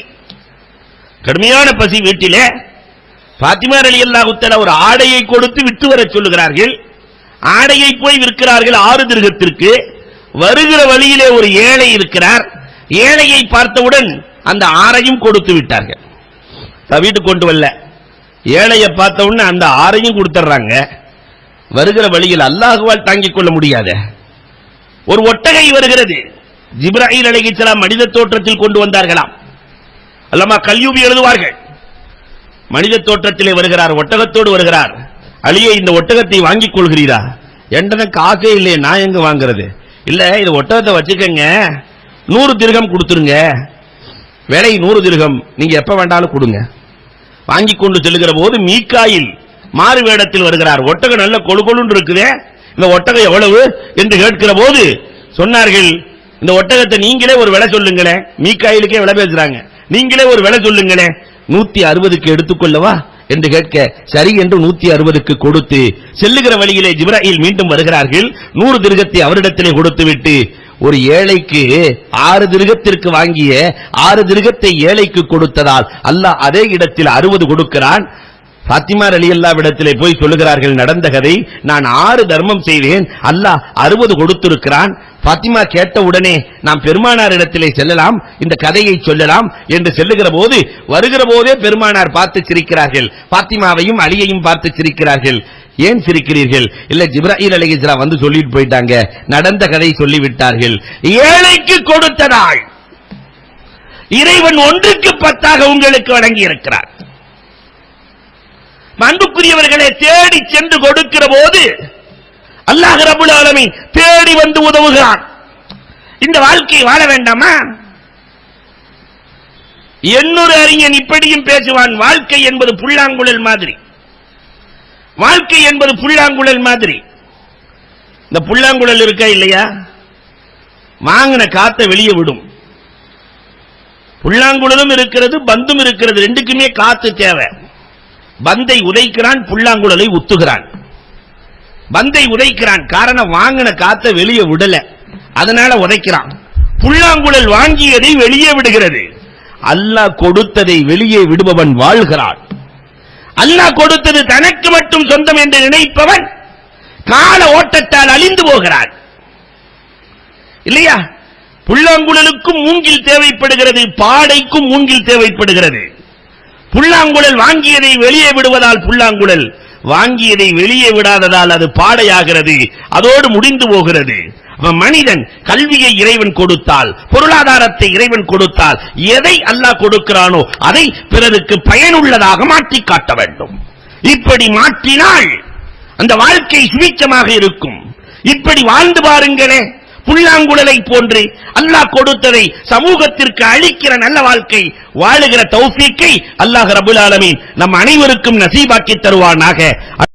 கடுமையான பசி. வீட்டிலே ஃபாத்திமா ரலியல்லாஹு தஆலா ஒரு ஆடையை கொடுத்து விட்டு வர சொல்லுகிறார்கள். ஆடையை போய் விற்கிறார்கள் 6 திர்ஹத்திற்கு. வருகிற வழியிலே ஒரு ஏழை இருக்கிறார். ஏழையை பார்த்தவுடன் அந்த ஆடையும் கொடுத்து விட்டார்கள். வீட்டுக்கு கொண்டு வரல, ஏழையை பார்த்தவுடனே அந்த ஆடையும் கொடுத்துறாங்க. வருகிற வழியில் அல்லாஹ்வால் தாங்கிக் கொள்ள முடியாத ஒரு ஒட்டகை வருகிறது. ஜிப்ராயில் அலைஹிஸ்ஸலாம் மனித தோற்றத்தில் கொண்டு வந்தார்களாம். அல்லாமா கல்யூபி எழுதுவார்கள், மனித தோற்றத்திலே வருகிறார், ஒட்டகத்தோடு வருகிறார். அலியே, இந்த ஒட்டகத்தை வாங்கிக் கொள்கிறீரா? என்கிட்ட காசே இல்லையே, நான் எங்க வாங்குறது? இல்ல, இது ஒட்டகத்தை வச்சுக்கங்க, 100 திர்ஹம் கொடுத்துருங்க. விலை 100 திர்ஹம், நீங்க எப்ப வேண்டாலும் கொடுங்க. வாங்கி கொண்டு செல்லுகிற போது மீகாயில் மாறு வேடத்தில் வருகிறார். ஒட்டகம் நல்ல கொழுகொழுன்னு இருக்குதே, இந்த ஒட்டகம் எவ்வளவு என்று கேட்கிற போது சொன்னார்கள், இந்த ஒட்டகத்தை நீங்களே ஒரு விலை சொல்லுங்களேன். மீகாயிலுக்கே விலை பேசுறாங்க, நீங்களே ஒரு விலை சொல்லுங்களேன். 160க்கு எடுத்துக்கொள்ளவா என்று கேட்க, சரி என்று 160க்கு கொடுத்து செல்லுகிற வழியிலே ஜிப்ராயில் மீண்டும் வருகிறார்கள். 100 திர்ஹத்தை அவரிடத்திலே கொடுத்து விட்டு, ஒரு ஏழைக்கு 6 திர்ஹத்திற்கு வாங்கிய 6 திர்ஹத்தை ஏழைக்கு கொடுத்ததால் அல்லாஹ் அதே இடத்தில் 60 கொடுக்கிறான். ஃபாத்திமா ரலியல்லாஹு இடத்திலே போய் சொல்லுகிறார்கள் நடந்த கதை. நான் 6 தர்மம் செய்தேன், அல்லாஹ் 60 கொடுத்திருக்கிறான். ஃபாத்திமா கேட்ட உடனே நாம் பெருமானார் இடத்திலே செல்லலாம், இந்த கதையை சொல்லலாம் என்று செல்லுகிற போது வருகிற போதே பெருமானார் பார்த்து சிரிக்கிறார்கள். ஃபாத்திமாவையும் அலியையும் பார்த்து சிரிக்கிறார்கள். ஏன் சிரிக்கிறீர்கள்? இல்ல, ஜிப்ராயில் அலைஹிஸ்ஸலாம் வந்து சொல்லிட்டு போயிட்டாங்க, நடந்த கதை சொல்லிவிட்டார்கள். ஏழைக்கு கொடுத்ததால் இறைவன் 1க்கு 10 உங்களுக்கு வழங்கி இருக்கிறார். அன்புக்குரியவர்களே, தேடி சென்று கொடுக்கிற போது அல்லாஹ் ரப்பல் ஆலமீன் தேடி வந்து உதவுகிறான். இந்த வாழ்க்கை வாழ வேண்டாமா? இன்னொரு அறிஞன் இப்படியும் பேசுவான், வாழ்க்கை என்பது புல்லாங்குழல் மாதிரி. வாழ்க்கை என்பது புல்லாங்குழல் மாதிரி. இந்த புல்லாங்குழல் இருக்கா இல்லையா, வாங்கின காத்த வெளியே விடும். புல்லாங்குழலும் இருக்கிறது, பந்தும் இருக்கிறது, ரெண்டுக்குமே காத்து தேவை. பந்தை உதைக்கிறான், புல்லாங்குழலை உத்துகிறான். பந்தை உதைக்கிறான், காரணம் வாங்கின காத்த வெளியே விடல, அதனால உதைக்கிறான். புல்லாங்குழல் வாங்கியதை வெளியே விடுகிறது. அல்லாஹ் கொடுத்ததை வெளியே விடுபவன் வாழ்கிறான். அல்லாஹ் கொடுத்தது தனக்கு மட்டும் சொந்தம் என்று நினைப்பவன் கால ஓட்டத்தால் அழிந்து போகிறான். இல்லையா? புல்லாங்குழலுக்கும் மூங்கில் தேவைப்படுகிறது, பாடைக்கும் மூங்கில் தேவைப்படுகிறது. புல்லாங்குழல் வாங்கியதை வெளியே விடுவதால் புல்லாங்குழல், வாங்கியதை வெளியே விடாததால் அது பாடையாகிறது, அதோடு முடிந்து போகிறது. மனிதன் கல்வியை இறைவன் கொடுத்தால், பொருளாதாரத்தை இறைவன் கொடுத்தால், எதை அல்லாஹ் கொடுக்கிறானோ அதை பிறருக்கு பயனுள்ளதாக மாற்றி காட்ட வேண்டும். இப்படி மாற்றினால் அந்த வாழ்க்கை சுபிட்சமாக இருக்கும். இப்படி வாழ்ந்து பாருங்களே, புல்லாங்குழலை போன்று அல்லாஹ் கொடுத்ததை சமூகத்திற்கு அளிக்கிற நல்ல வாழ்க்கை வாழுகிற தௌஃபீக்கை அல்லாஹ் ரப்பல் ஆலமீன் நம் அனைவருக்கும் நசீபாக்கி தருவானாக.